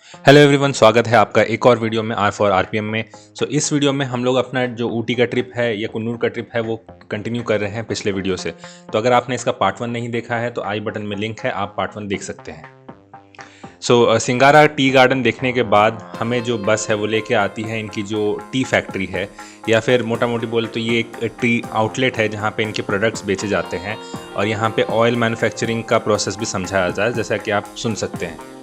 Hello everyone, स्वागत है आपका एक और वीडियो में आर फॉर आरपीएम में। इस वीडियो में हम लोग अपना जो ऊटी का ट्रिप है या कुन्नूर का ट्रिप है वो कंटिन्यू कर रहे हैं पिछले वीडियो से। तो अगर आपने इसका पार्ट 1 नहीं देखा है तो आई बटन में लिंक है, आप पार्ट 1 देख सकते हैं। सिंगारा टी गार्डन देखने के बाद हमें जो बस है वो लेके आती है इनकी जो टी फैक्ट्री है, या फिर मोटा मोटी बोले तो ये एक टी आउटलेट है जहाँ पे इनके प्रोडक्ट्स बेचे जाते हैं और यहाँ पे ऑयल मैन्युफैक्चरिंग का प्रोसेस भी समझाया जाए, जैसा कि आप सुन सकते हैं।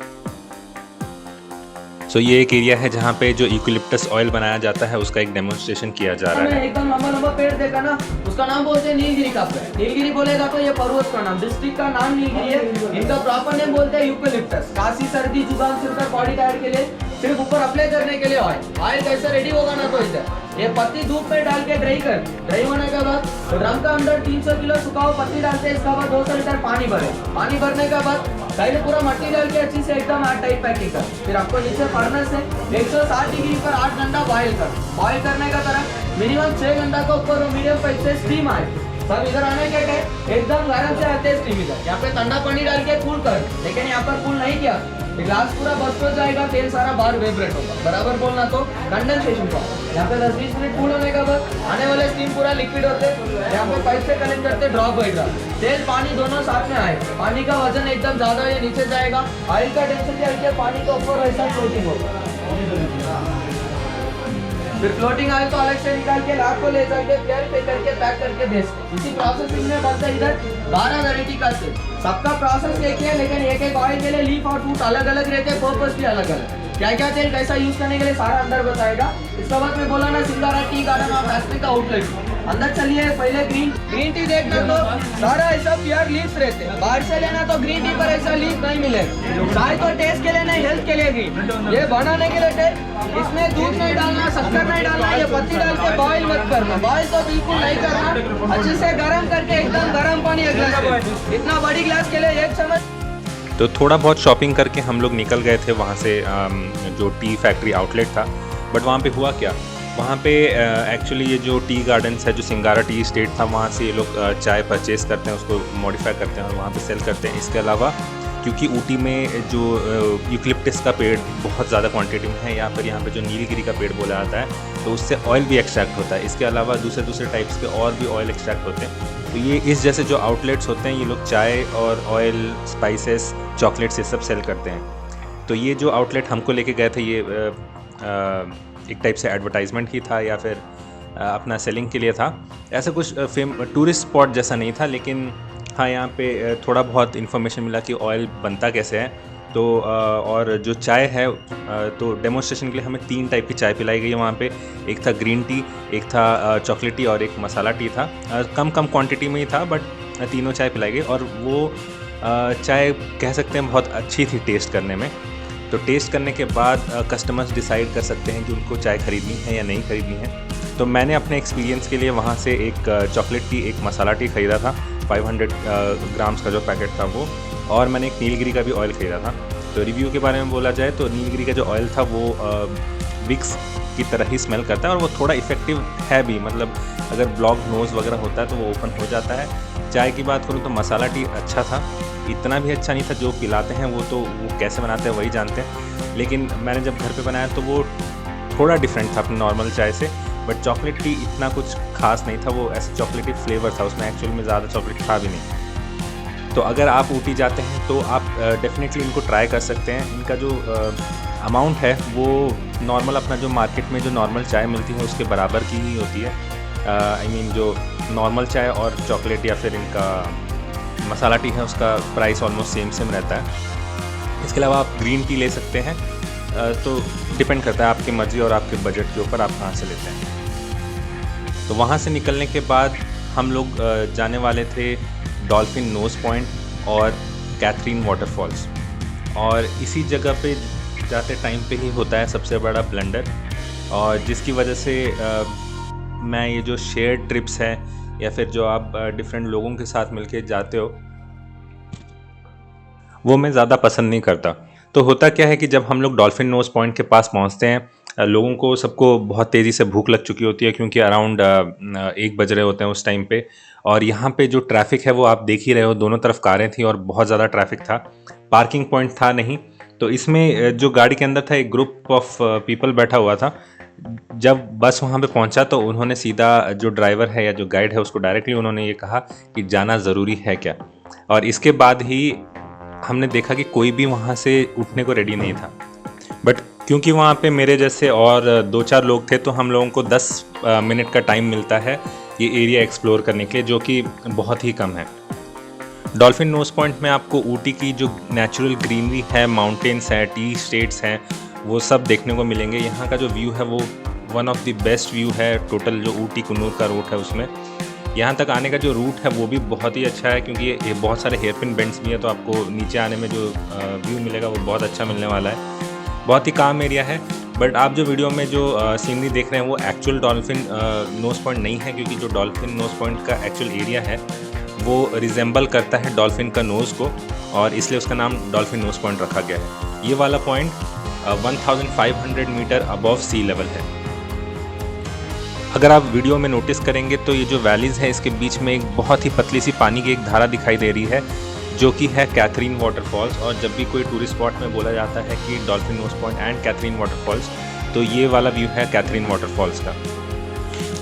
ये एक एरिया है जहाँ पे जो यूकलिप्टस ऑयल बनाया जाता है उसका एक डेमोन्स्ट्रेशन किया जा रहा है। एकदम लंबा लंबा पेड़ देखा ना, उसका नाम बोलते हैं नीलगिरी का पेड़। नीलगिरी बोलेगा तो ये पर्वत का नाम, डिस्ट्रिक्ट का नाम नीलगिरी है। इनका प्रॉपर नेम बोलते हैं यूकलिप्टस। काशी सर्दी जुकाम सिर बॉडी टायर के लिए सिर्फ ऊपर अप्लाई करने के लिए ऑयल कैसे रेडी होगा ना, तो इधर ये पत्ती धूप में डाल के ड्राई होने के बाद ड्रम का अंदर 300 किलो सुखाओ पत्ती डालते हैं। इसके बाद 200 लीटर पानी भरने के बाद पहले पूरा मट्टी डाल के अच्छी से एकदम हार्ड टाइप पैकिंग कर, फिर आपको नीचे फर्नेस से 160 डिग्री पर 8 घंटा बॉयल करने का तरह मिनिमम 6 घंटा का ऊपर मीडियम पाइप से स्टीम आए। सब इधर आने के टाइम एकदम गर्म से आते हैं स्टीम। इधर यहाँ पे ठंडा पानी डाल के कूल कर, लेकिन यहाँ पर कूल नहीं किया, ग्लास पूरा बस्ट हो जाएगा, तेल सारा बाहर वाइब्रेट होगा। बराबर बोलना तो कंडेंसेशन का यहाँ पे 10-20 मिनट कूल होने के बाद आने वाले स्टीम पूरा लिक्विड होते, यहाँ पे पाइप से कनेक्ट करते, ड्रॉप बाई ड्रॉप तेल पानी दोनों साथ में आए। पानी का वजन एकदम ज्यादा या नीचे जाएगा, ऑयल का टेंशन हल्के पानी के ऊपर वैसा फ्लोटिंग होगा। फिर फ्लोटिंग ऑयल को अलग से निकाल के लाख को ले जाके प्योरीफाई करके पैक करके बेचते। इसी प्रोसेसिंग में बनता है इधर 12 वैरायटी का तेल। सबका प्रोसेस एक ही है, लेकिन एक एक ऑयल के लिए लीफ और फूट अलग अलग रहते हैं, पर्पस भी अलग अलग। क्या क्या तेल कैसा यूज करने के लिए सारा अंदर बताएगा। इसके बाद में बोला ना सिंगारा टी गार्डन और फैक्ट्री का आउटलेट। अंदर चलिए, पहले ग्रीन टी देखना तो सारा ऐसा प्योर लीव्स रहते हैं। बाहर से लेना तो ग्रीन टी पर ऐसा लीफ नहीं मिलेगा। चाय तो टेस्ट के लिए नहीं, हेल्थ के लिए ग्रीन। ये बनाने के लिए टेस्ट, इसमें दूध नहीं डालना, शक्कर नहीं डालना, ये पत्ती डाल के बॉईल मत करना। बॉईल तो बिल्कुल नहीं करना, अच्छे से गर्म करके एकदम गर्म पानी एक गिलास, इतना बड़ी गिलास के लिए 1 चम्मच। तो थोड़ा बहुत शॉपिंग करके हम लोग निकल गए थे वहाँ से, जो टी फैक्ट्री आउटलेट था। बट वहाँ पे हुआ क्या, वहाँ पे एक्चुअली ये जो टी गार्डन्स है, जो सिंगारा टी स्टेट था, वहाँ से ये लोग चाय परचेज़ करते हैं, उसको मॉडिफाई करते हैं और वहाँ पे सेल करते हैं। इसके अलावा क्योंकि ऊटी में जो यूकलिप्टस का पेड़ बहुत ज़्यादा क्वांटिटी में है, या फिर यहाँ पे जो नीलगिरी का पेड़ बोला जाता है, तो उससे ऑयल भी एक्सट्रैक्ट होता है। इसके अलावा दूसरे टाइप्स के और भी ऑयल एक्सट्रैक्ट होते हैं। तो ये इस जैसे जो आउटलेट्स होते हैं, ये लोग चाय और ऑयल, स्पाइसेस, चॉकलेट्स, ये सब सेल करते हैं। तो ये जो आउटलेट हमको लेके गए थे, ये एक टाइप से एडवर्टाइजमेंट ही था या फिर अपना सेलिंग के लिए था। ऐसा कुछ टूरिस्ट स्पॉट जैसा नहीं था, लेकिन हाँ, यहाँ पे थोड़ा बहुत इन्फॉर्मेशन मिला कि ऑयल बनता कैसे है। तो और जो चाय है, तो डेमोन्स्ट्रेशन के लिए हमें 3 टाइप की चाय पिलाई गई है वहाँ पे। एक था ग्रीन टी, एक था चॉकलेटी और एक मसाला टी था। कम क्वांटिटी में ही था, बट तीनों चाय पिलाई गई। और वो चाय कह सकते हैं बहुत अच्छी थी टेस्ट करने में। तो टेस्ट करने के बाद कस्टमर्स डिसाइड कर सकते हैं कि उनको चाय ख़रीदनी है या नहीं ख़रीदनी है। तो मैंने अपने एक्सपीरियंस के लिए वहाँ से एक चॉकलेट टी, एक मसाला टी ख़रीदा था, 500 ग्राम्स का जो पैकेट था वो, और मैंने एक नीलगिरी का भी ऑयल ख़रीदा था। तो रिव्यू के बारे में बोला जाए तो नीलगिरी का जो ऑयल था वो विक्स की तरह ही स्मेल करता है और वो थोड़ा इफ़ेक्टिव है भी। मतलब अगर ब्लॉक नोज़ वगैरह होता है तो वो ओपन हो जाता है। चाय की बात करूँ तो मसाला टी अच्छा था, इतना भी अच्छा नहीं था। जो पिलाते हैं वो कैसे बनाते हैं वही जानते हैं, लेकिन मैंने जब घर पे बनाया तो वो थोड़ा डिफरेंट था अपनी नॉर्मल चाय से। बट चॉकलेट टी इतना कुछ खास नहीं था, वो ऐसे चॉकलेटी फ्लेवर था, उसमें एक्चुअल में ज़्यादा चॉकलेट था भी नहीं। तो अगर आप ऊटी जाते हैं तो आप डेफिनेटली इनको ट्राई कर सकते हैं। इनका जो अमाउंट है वो नॉर्मल अपना जो मार्केट में जो नॉर्मल चाय मिलती है उसके बराबर की ही होती है। आई मीन जो नॉर्मल चाय और चॉकलेट या फिर इनका मसाला टी है उसका प्राइस ऑलमोस्ट सेम रहता है। इसके अलावा आप ग्रीन टी ले सकते हैं। तो डिपेंड करता है आपकी मर्ज़ी और आपके बजट के ऊपर आप कहाँ से लेते हैं। तो वहाँ से निकलने के बाद हम लोग जाने वाले थे डॉल्फिन नोज़ पॉइंट और कैथरीन वाटरफॉल्स। और इसी जगह पे जाते टाइम पे ही होता है सबसे बड़ा ब्लंडर, और जिसकी वजह से मैं ये जो शेयर ट्रिप्स हैं या फिर जो आप डिफरेंट लोगों के साथ मिलके जाते हो, वो मैं ज़्यादा पसंद नहीं करता। तो होता क्या है कि जब हम लोग डॉल्फिन नोज़ पॉइंट के पास पहुंचते हैं, लोगों को सबको बहुत तेज़ी से भूख लग चुकी होती है, क्योंकि अराउंड 1 बज रहे होते हैं उस टाइम पे। और यहाँ पे जो ट्रैफ़िक है वो आप देख ही रहे हो, दोनों तरफ कारें थी और बहुत ज़्यादा ट्रैफ़िक था। पार्किंग पॉइंट था नहीं, तो इसमें जो गाड़ी के अंदर था एक ग्रुप ऑफ पीपल बैठा हुआ था। जब बस वहाँ पे पहुँचा तो उन्होंने सीधा जो ड्राइवर है या जो गाइड है उसको डायरेक्टली उन्होंने ये कहा कि जाना ज़रूरी है क्या। और इसके बाद ही हमने देखा कि कोई भी वहाँ से उठने को रेडी नहीं था। बट क्योंकि वहाँ पे मेरे जैसे और 2-4 लोग थे तो हम लोगों को 10 मिनट का टाइम मिलता है ये एरिया एक्सप्लोर करने के लिए, जो कि बहुत ही कम है। डॉल्फिन नोज़ पॉइंट में आपको ऊटी की जो नेचुरल ग्रीनरी है, माउंटेन्स हैं, टी स्टेट्स हैं, वो सब देखने को मिलेंगे। यहाँ का जो व्यू है वो one of the best view है टोटल जो ऊटी कुन्नूर का रूट है उसमें। यहाँ तक आने का जो रूट है वो भी बहुत ही अच्छा है, क्योंकि ये बहुत सारे हेयरपिन बेंड्स भी है, तो आपको नीचे आने में जो व्यू मिलेगा वो बहुत अच्छा मिलने वाला है। बहुत ही काम एरिया है। बट आप जो वीडियो में जो सीनरी देख रहे हैं वो एक्चुअल डॉल्फिन नोज़ पॉइंट नहीं है, क्योंकि जो डॉल्फिन नोज़ पॉइंट का एक्चुअल एरिया है वो रिजेंबल करता है डॉल्फिन का नोज़ को, और इसलिए उसका नाम डॉल्फिन नोज़ पॉइंट रखा गया है। ये वाला point 1500 metre above sea level है। अगर आप वीडियो में नोटिस करेंगे तो ये जो वैलीज़ है इसके बीच में एक बहुत ही पतली सी पानी की एक धारा दिखाई दे रही है, जो कि है कैथरीन वाटरफॉल्स। और जब भी कोई टूरिस्ट स्पॉट में बोला जाता है कि Dolphin Nose Point and Catherine waterfalls, तो ये वाला व्यू है कैथरीन वाटरफॉल्स का।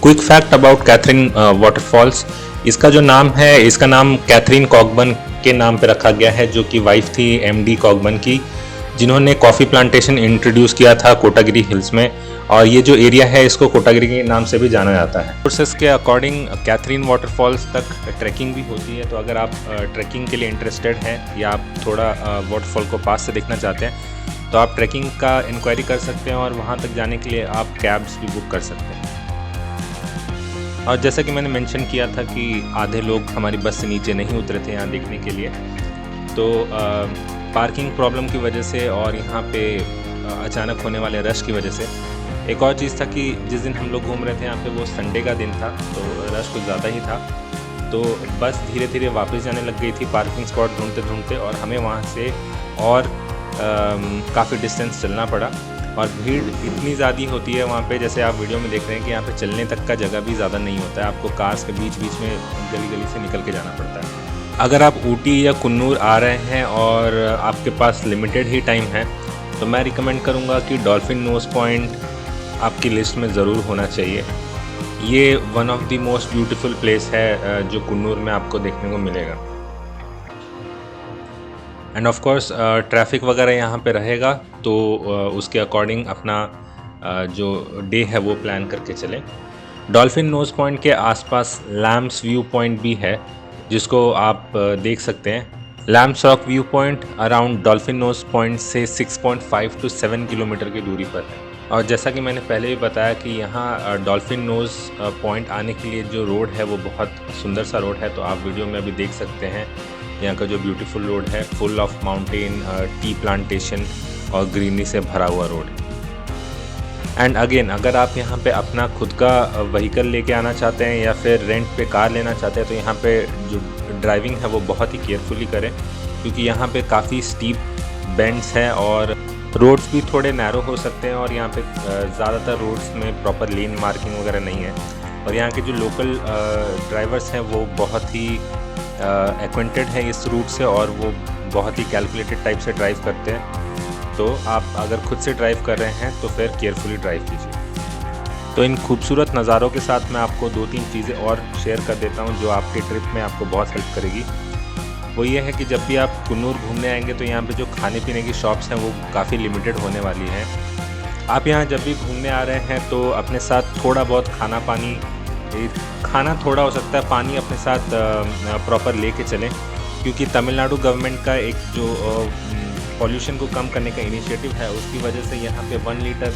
Quick fact about Catherine waterfalls, इसका जो नाम है, इसका नाम कैथरीन कॉकबर्न के नाम पे रखा गया है, जो कि वाइफ थी एमडी कॉकबर्न की, जिन्होंने कॉफ़ी प्लांटेशन इंट्रोड्यूस किया था कोटागिरी हिल्स में। और ये जो एरिया है इसको कोटागिरी के नाम से भी जाना जाता है। सोर्सेस के अकॉर्डिंग कैथरीन वाटरफॉल्स तक ट्रैकिंग भी होती है, तो अगर आप ट्रैकिंग के लिए इंटरेस्टेड हैं या आप थोड़ा वाटरफॉल को पास से देखना चाहते हैं तो आप ट्रैकिंग का इंक्वायरी कर सकते हैं, और वहाँ तक जाने के लिए आप कैब्स भी बुक कर सकते हैं। और जैसा कि मैंने मेंशन किया था कि आधे लोग हमारी बस से नीचे नहीं उतरे थे यहाँ देखने के लिए, तो पार्किंग प्रॉब्लम की वजह से और यहाँ पे अचानक होने वाले रश की वजह से। एक और चीज़ था कि जिस दिन हम लोग घूम रहे थे यहाँ पे वो संडे का दिन था, तो रश कुछ ज़्यादा ही था, तो बस धीरे धीरे वापस जाने लग गई थी पार्किंग स्पॉट ढूंढते ढूंढते, और हमें वहाँ से और काफ़ी डिस्टेंस चलना पड़ा। और भीड़ इतनी ज़्यादा होती है वहाँ पे, जैसे आप वीडियो में देख रहे हैं कि यहाँ पे चलने तक का जगह भी ज़्यादा नहीं होता है, आपको कार्स के बीच बीच में गली गली से निकल के जाना पड़ता है। अगर आप ऊटी या कुन्नूर आ रहे हैं और आपके पास लिमिटेड ही टाइम है, तो मैं रिकमेंड करूँगा कि डॉल्फिन नोज़ पॉइंट आपकी लिस्ट में ज़रूर होना चाहिए। ये one of the most beautiful place है जो कुन्नूर में आपको देखने को मिलेगा। एंड ऑफ कोर्स ट्रैफिक वगैरह यहाँ पे रहेगा, तो उसके अकॉर्डिंग अपना जो डे है वो प्लान करके चलें। डॉल्फिन नोज़ पॉइंट के आसपास लैम्स व्यू पॉइंट भी है, जिसको आप देख सकते हैं। Lamb's Rock view point around Dolphin Nose Point से 6.5 to 7 किलोमीटर की दूरी पर है। और जैसा कि मैंने पहले भी बताया कि यहाँ डॉल्फिन नोज़ पॉइंट आने के लिए जो रोड है वो बहुत सुंदर सा रोड है, तो आप वीडियो में अभी देख सकते हैं यहाँ का जो ब्यूटीफुल रोड है, full of mountain, tea plantation और ग्रीनरी से भरा हुआ रोड। एंड अगेन, अगर आप यहाँ पे अपना खुद का व्हीकल लेके आना चाहते हैं या फिर रेंट पे कार लेना चाहते हैं, तो यहाँ पे जो ड्राइविंग है वो बहुत ही केयरफुली करें, क्योंकि यहाँ पे काफ़ी स्टीप बेंड्स हैं और रोड्स भी थोड़े नैरो हो सकते हैं, और यहाँ पे ज़्यादातर रोड्स में प्रॉपर लेन मार्किंग वगैरह नहीं है। और यहाँ के जो लोकल ड्राइवर्स हैं वो बहुत ही एक्वेंटेड हैं इस रूट से, और वो बहुत ही कैलकुलेटेड टाइप से ड्राइव करते हैं। तो आप अगर खुद से ड्राइव कर रहे हैं तो फिर केयरफुली ड्राइव कीजिए। तो इन खूबसूरत नज़ारों के साथ मैं आपको 2-3 चीज़ें और शेयर कर देता हूँ जो आपके ट्रिप में आपको बहुत हेल्प करेगी। वो ये है कि जब भी आप कुन्नूर घूमने आएंगे तो यहाँ पे जो खाने पीने की शॉप्स हैं वो काफ़ी लिमिटेड होने वाली हैं। आप यहाँ जब भी घूमने आ रहे हैं तो अपने साथ थोड़ा बहुत खाना थोड़ा हो सकता है, पानी अपने साथ प्रॉपर लेके चलें, क्योंकि तमिलनाडु गवर्नमेंट का एक जो पॉल्यूशन को कम करने का इनिशिएटिव है उसकी वजह से यहाँ पे 1 लीटर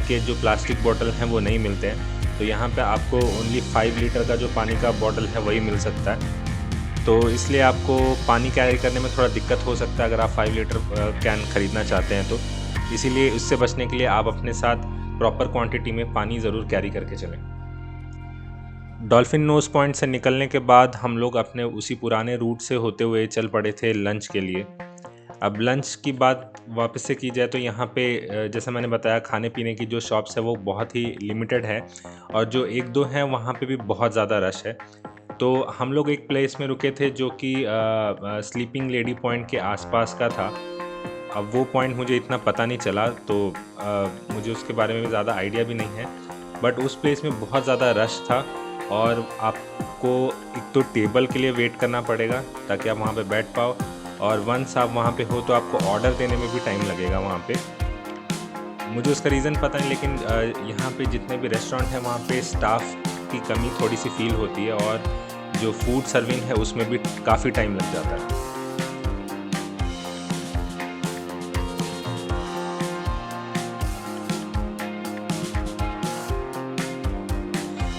के जो प्लास्टिक बोतल हैं वो नहीं मिलते हैं। तो यहाँ पे आपको ओनली 5 लीटर का जो पानी का बोतल है वही मिल सकता है। तो इसलिए आपको पानी कैरी करने में थोड़ा दिक्कत हो सकता है अगर आप 5 लीटर कैन ख़रीदना चाहते हैं तो। इसीलिए इससे बचने के लिए आप अपने साथ प्रॉपर क्वांटिटी में पानी ज़रूर कैरी करके चलें। डॉल्फिन नोज़ पॉइंट से निकलने के बाद हम लोग अपने उसी पुराने रूट से होते हुए चल पड़े थे लंच के लिए। अब लंच की बात वापस से की जाए तो यहाँ पे जैसा मैंने बताया खाने पीने की जो शॉप्स है वो बहुत ही लिमिटेड है, और जो 1-2 हैं वहाँ पे भी बहुत ज़्यादा रश है। तो हम लोग एक प्लेस में रुके थे जो कि स्लीपिंग लेडी पॉइंट के आसपास का था। अब वो पॉइंट मुझे इतना पता नहीं चला, तो मुझे उसके बारे में भी ज़्यादा आइडिया भी नहीं है। बट उस प्लेस में बहुत ज़्यादा रश था और आपको एक तो टेबल के लिए वेट करना पड़ेगा ताकि आप वहाँ पे बैठ पाओ, और वंस आप वहाँ पे हो तो आपको ऑर्डर देने में भी टाइम लगेगा वहाँ पे। मुझे उसका रीज़न पता नहीं, लेकिन यहाँ पे जितने भी रेस्टोरेंट हैं वहाँ पे स्टाफ की कमी थोड़ी सी फील होती है, और जो फूड सर्विंग है उसमें भी काफ़ी टाइम लग जाता है।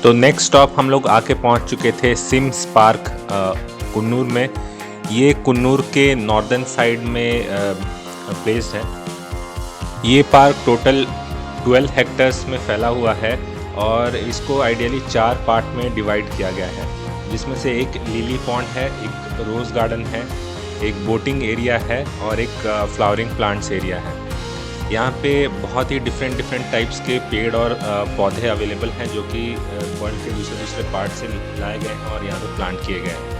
तो नेक्स्ट स्टॉप हम लोग आके पहुंच चुके थे सिम्स पार्क कुन्नूर में। ये कुन्नूर के नॉर्दर्न साइड में प्लेस्ड है। ये पार्क टोटल 12 हेक्टर्स में फैला हुआ है और इसको आइडियली 4 पार्ट में डिवाइड किया गया है, जिसमें से एक लिली पॉन्ड है, एक रोज़ गार्डन है, एक बोटिंग एरिया है और एक फ्लावरिंग प्लांट्स एरिया है। यहाँ पे बहुत ही डिफरेंट टाइप्स के पेड़ और पौधे अवेलेबल हैं जो कि वर्ल्ड के दूसरे पार्ट से लाए गए हैं और यहाँ पे प्लांट किए गए हैं।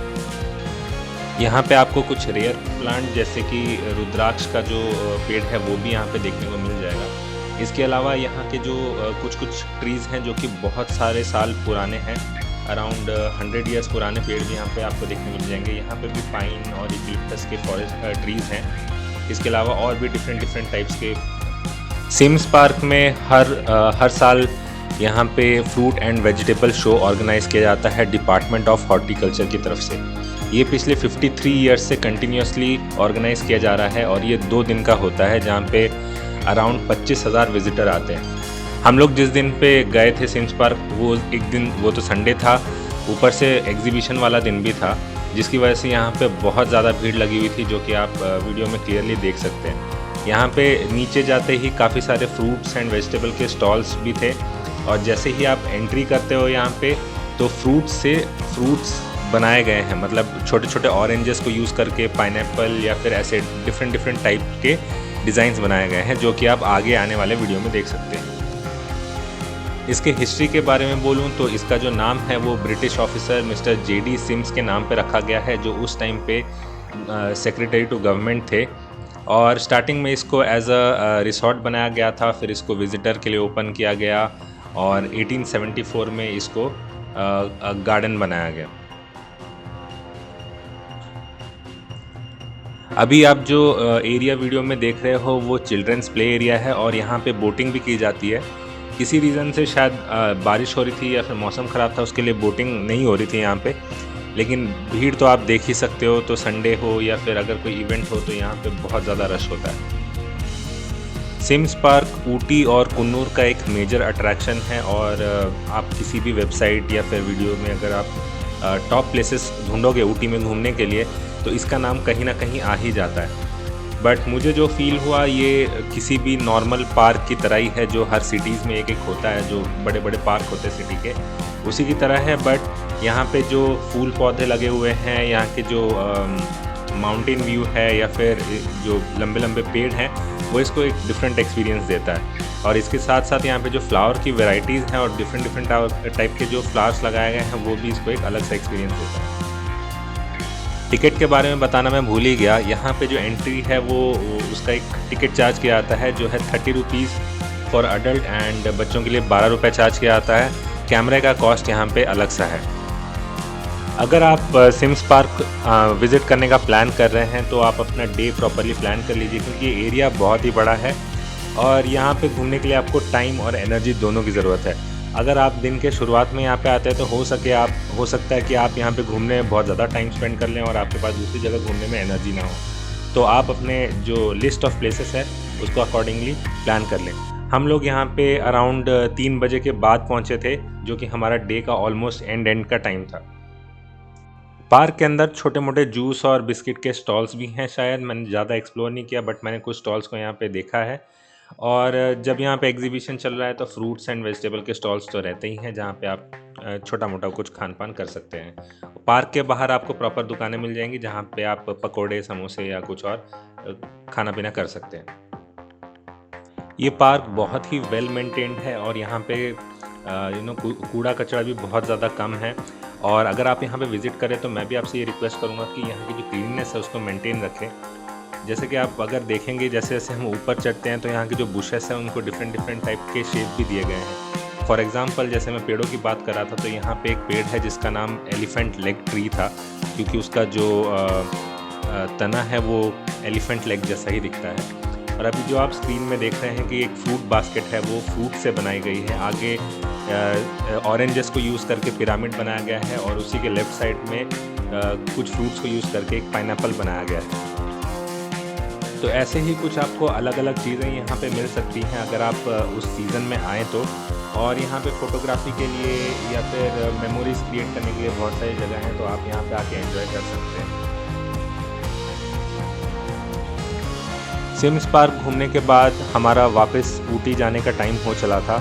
यहाँ पे आपको कुछ रेयर प्लांट जैसे कि रुद्राक्ष का जो पेड़ है वो भी यहाँ पे देखने को मिल जाएगा। इसके अलावा यहाँ के जो कुछ ट्रीज़ हैं जो कि बहुत सारे साल पुराने हैं, अराउंड 100 ईयर्स पुराने पेड़ भी यहाँ पे आपको देखने मिल जाएंगे। यहाँ पे भी पाइन और यूकलिप्टस के फॉरेस्ट ट्रीज़ हैं। इसके अलावा और भी डिफरेंट टाइप्स के। सिम्स पार्क में हर साल यहाँ पे fruit and vegetable show organise किया जाता है डिपार्टमेंट ऑफ हॉर्टिकल्चर की तरफ से। ये पिछले 53 ईयर्स से कंटिन्यूसली ऑर्गेनाइज किया जा रहा है और ये 2 दिन का होता है जहाँ पे अराउंड 25,000 विजिटर आते हैं। हम लोग जिस दिन पे गए थे सिम्स पार्क वो तो संडे था, ऊपर से एग्जीबिशन वाला दिन भी था, जिसकी वजह से यहाँ पे बहुत ज़्यादा भीड़ लगी हुई थी, जो कि आप वीडियो में क्लियरली देख सकते हैं। यहाँ पे नीचे जाते ही काफ़ी सारे फ्रूट्स एंड वेजिटेबल के स्टॉल्स भी थे, और जैसे ही आप एंट्री करते हो यहाँ पे तो फ्रूट्स बनाए गए हैं, मतलब छोटे ऑरेंजेस को यूज़ करके पाइनएप्पल या फिर ऐसे डिफरेंट टाइप के डिज़ाइंस बनाए गए हैं, जो कि आप आगे आने वाले वीडियो में देख सकते हैं। इसके हिस्ट्री के बारे में बोलूं तो इसका जो नाम है वो British officer mister J.D. CIMS के नाम पे रखा गया है, जो उस टाइम पे सेक्रेटरी टू गवर्नमेंट थे। और स्टार्टिंग में इसको एज अ रिसोर्ट बनाया गया था, फिर इसको विज़िटर के लिए ओपन किया गया और 1874 में इसको गार्डन बनाया गया। अभी आप जो एरिया वीडियो में देख रहे हो वो चिल्ड्रंस प्ले एरिया है और यहाँ पे बोटिंग भी की जाती है। किसी रीज़न से शायद बारिश हो रही थी या फिर मौसम ख़राब था, उसके लिए बोटिंग नहीं हो रही थी यहाँ पे, लेकिन भीड़ तो आप देख ही सकते हो। तो संडे हो या फिर अगर कोई इवेंट हो तो यहाँ पे बहुत ज़्यादा रश होता है। सिम्स पार्क ऊटी और कुन्नूर का एक मेजर अट्रैक्शन है, और आप किसी भी वेबसाइट या फिर वीडियो में अगर आप टॉप प्लेसेस ढूंढोगे ऊटी में घूमने के लिए तो इसका नाम कहीं ना कहीं आ ही जाता है। बट मुझे जो फील हुआ ये किसी भी नॉर्मल पार्क की तरह ही है, जो हर सिटीज़ में एक होता है, जो बड़े बड़े पार्क होते हैं सिटी के, उसी की तरह है। बट यहाँ पे जो फूल पौधे लगे हुए हैं, यहाँ के जो माउंटेन व्यू है या फिर जो लंबे लंबे पेड़ हैं, वो इसको एक डिफरेंट एक्सपीरियंस देता है। और इसके साथ साथ यहाँ पे जो फ्लावर की वैरायटीज़ हैं और डिफरेंट टाइप के जो फ्लावर्स लगाए गए हैं, वो भी इसको एक अलग सा एक्सपीरियंस देता है। टिकट के बारे में बताना मैं भूल ही गया। यहाँ पे जो एंट्री है वो उसका एक टिकट चार्ज किया जाता है, जो है 30 रुपीज़ फॉर अडल्ट, एंड बच्चों के लिए 12 रुपये चार्ज किया जाता है। कैमरे का कॉस्ट यहाँ पे अलग सा है। अगर आप सिम्स पार्क विज़िट करने का प्लान कर रहे हैं तो आप अपना डे प्रॉपरली प्लान कर लीजिए, क्योंकि ये एरिया बहुत ही बड़ा है और यहाँ पे घूमने के लिए आपको टाइम और एनर्जी दोनों की ज़रूरत है। अगर आप दिन के शुरुआत में यहाँ पे आते हैं तो हो सकता है कि आप यहाँ पे घूमने में बहुत ज़्यादा टाइम स्पेंड कर लें और आपके पास दूसरी जगह घूमने में एनर्जी ना हो, तो आप अपने जो लिस्ट ऑफ प्लेसेस है उसको अकॉर्डिंगली प्लान कर लें। हम लोग यहाँ पे अराउंड 3 बजे के बाद पहुँचे थे, जो कि हमारा डे का ऑलमोस्ट एंड का टाइम था। पार्क के अंदर छोटे मोटे जूस और बिस्किट के स्टॉल्स भी हैं। शायद मैंने ज़्यादा एक्सप्लोर नहीं किया, बट मैंने कुछ स्टॉल्स को यहाँ पे देखा है। और जब यहाँ पे एग्जीबिशन चल रहा है तो फ्रूट्स एंड वेजिटेबल के स्टॉल्स तो रहते ही हैं, जहाँ पे आप छोटा मोटा कुछ खान पान कर सकते हैं। पार्क के बाहर आपको प्रॉपर दुकानें मिल जाएंगी, जहाँ पे आप पकोड़े, समोसे या कुछ और खाना पीना कर सकते हैं। ये पार्क बहुत ही वेल मेंटेन्ड है और यहाँ पे कूड़ा कचरा भी बहुत ज़्यादा कम है। और अगर आप यहाँ पे विज़िट करें तो मैं भी आपसे ये रिक्वेस्ट करूँगा कि यहाँ की जो क्लीननेस है उसको मेंटेन रखें। जैसे कि आप अगर देखेंगे जैसे जैसे हम ऊपर चढ़ते हैं तो यहाँ के जो बुशेस हैं उनको डिफरेंट डिफरेंट टाइप के शेप भी दिए गए हैं। फॉर एग्जांपल जैसे मैं पेड़ों की बात कर रहा था तो यहाँ पे एक पेड़ है जिसका नाम एलिफेंट लेग ट्री था, क्योंकि उसका जो तना है वो एलिफेंट लेग जैसा ही दिखता है। और अभी जो आप स्क्रीन में देख रहे हैं कि एक फ्रूट बास्केट है वो फ्रूट से बनाई गई है। आगे ऑरेंजेस को यूज़ करके पिरामिड बनाया गया है और उसी के लेफ़्ट साइड में कुछ फ्रूट्स को यूज़ करके एक पाइनएप्पल बनाया गया है। तो ऐसे ही कुछ आपको अलग अलग चीज़ें यहाँ पे मिल सकती हैं अगर आप उस सीज़न में आएँ तो। और यहाँ पे फ़ोटोग्राफी के लिए या फिर मेमोरीज़ क्रिएट करने के लिए बहुत सारी जगह हैं, तो आप यहाँ पे आके एंजॉय कर सकते हैं। सिम्स पार्क घूमने के बाद हमारा वापस ऊटी जाने का टाइम हो चला था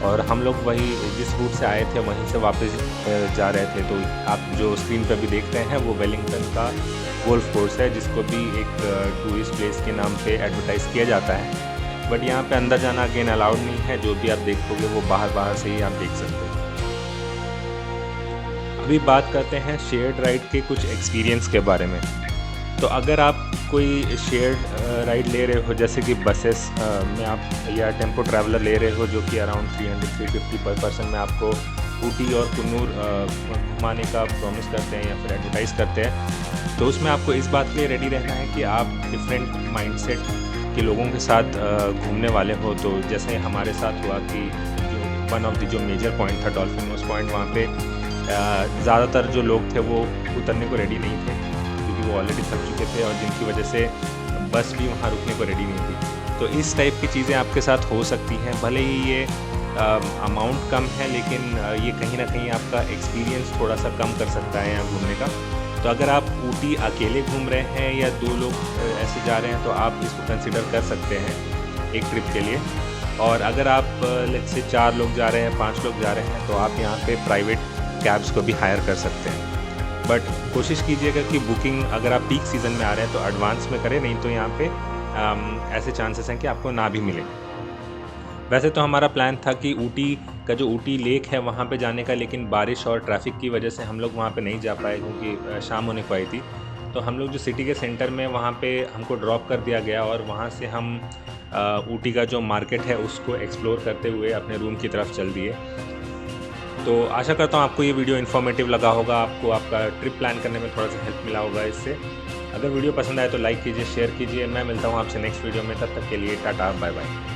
और हम लोग वही जिस रूट से आए थे वहीं से वापस जा रहे थे। तो आप जो स्क्रीन पर भी देख रहे हैं वो वेलिंगटन का गोल्फ कोर्स है, जिसको भी एक टूरिस्ट प्लेस के नाम पे एडवर्टाइज़ किया जाता है। बट यहाँ पे अंदर जाना अगेन अलाउड नहीं है, जो भी आप देखोगे वो बाहर से ही आप देख सकते हैं। अभी बात करते हैं शेयर्ड राइड के कुछ एक्सपीरियंस के बारे में। तो अगर आप कोई शेयर्ड राइड ले रहे हो जैसे कि बसेस में आप या टेम्पो ट्रैवलर ले रहे हो जो कि अराउंड 300-350 पर पर्सन में आपको ऊटी और कुन्नूर घुमाने का प्रॉमिस करते हैं या फिर एडवर्टाइज़ करते हैं, तो उसमें आपको इस बात के लिए रेडी रहना है कि आप डिफरेंट माइंडसेट के लोगों के साथ घूमने वाले हो। तो जैसे हमारे साथ हुआ कि जो वन ऑफ द जो मेजर पॉइंट था डॉल्फिन नोज पॉइंट, वहाँ पे ज़्यादातर जो लोग थे वो उतरने को रेडी नहीं थे क्योंकि वो ऑलरेडी थक चुके थे और जिनकी वजह से बस भी वहाँ रुकने को रेडी नहीं थी। तो इस टाइप की चीज़ें आपके साथ हो सकती हैं। भले ही ये अमाउंट कम है लेकिन ये कहीं ना कहीं आपका एक्सपीरियंस थोड़ा सा कम कर सकता है यहाँ घूमने का। तो अगर आप ऊटी अकेले घूम रहे हैं या 2 लोग ऐसे जा रहे हैं तो आप इसको कंसिडर कर सकते हैं एक ट्रिप के लिए। और अगर आप लेट्स से 4 लोग जा रहे हैं, 5 लोग जा रहे हैं, तो आप यहाँ पे प्राइवेट कैब्स को भी हायर कर सकते हैं। बट कोशिश कीजिएगा कि बुकिंग अगर आप पीक सीज़न में आ रहे हैं तो एडवांस में करें, नहीं तो यहाँ पे ऐसे चांसेस हैं कि आपको ना भी मिले। वैसे तो हमारा प्लान था कि ऊटी का जो ऊटी लेक है वहाँ पे जाने का, लेकिन बारिश और ट्रैफिक की वजह से हम लोग वहाँ पे नहीं जा पाए क्योंकि शाम होने को आई थी। तो हम लोग जो सिटी के सेंटर में वहाँ पे हमको ड्रॉप कर दिया गया और वहाँ से हम ऊटी का जो मार्केट है उसको एक्सप्लोर करते हुए अपने रूम की तरफ चल दिए। तो आशा करता हूँ आपको ये वीडियो इन्फॉर्मेटिव लगा होगा, आपको आपका ट्रिप प्लान करने में थोड़ा सा हेल्प मिला होगा इससे। अगर वीडियो पसंद आए तो लाइक कीजिए, शेयर कीजिए। मैं मिलता हूँ आपसे नेक्स्ट वीडियो में, तब तक के लिए टाटा बाय बाय।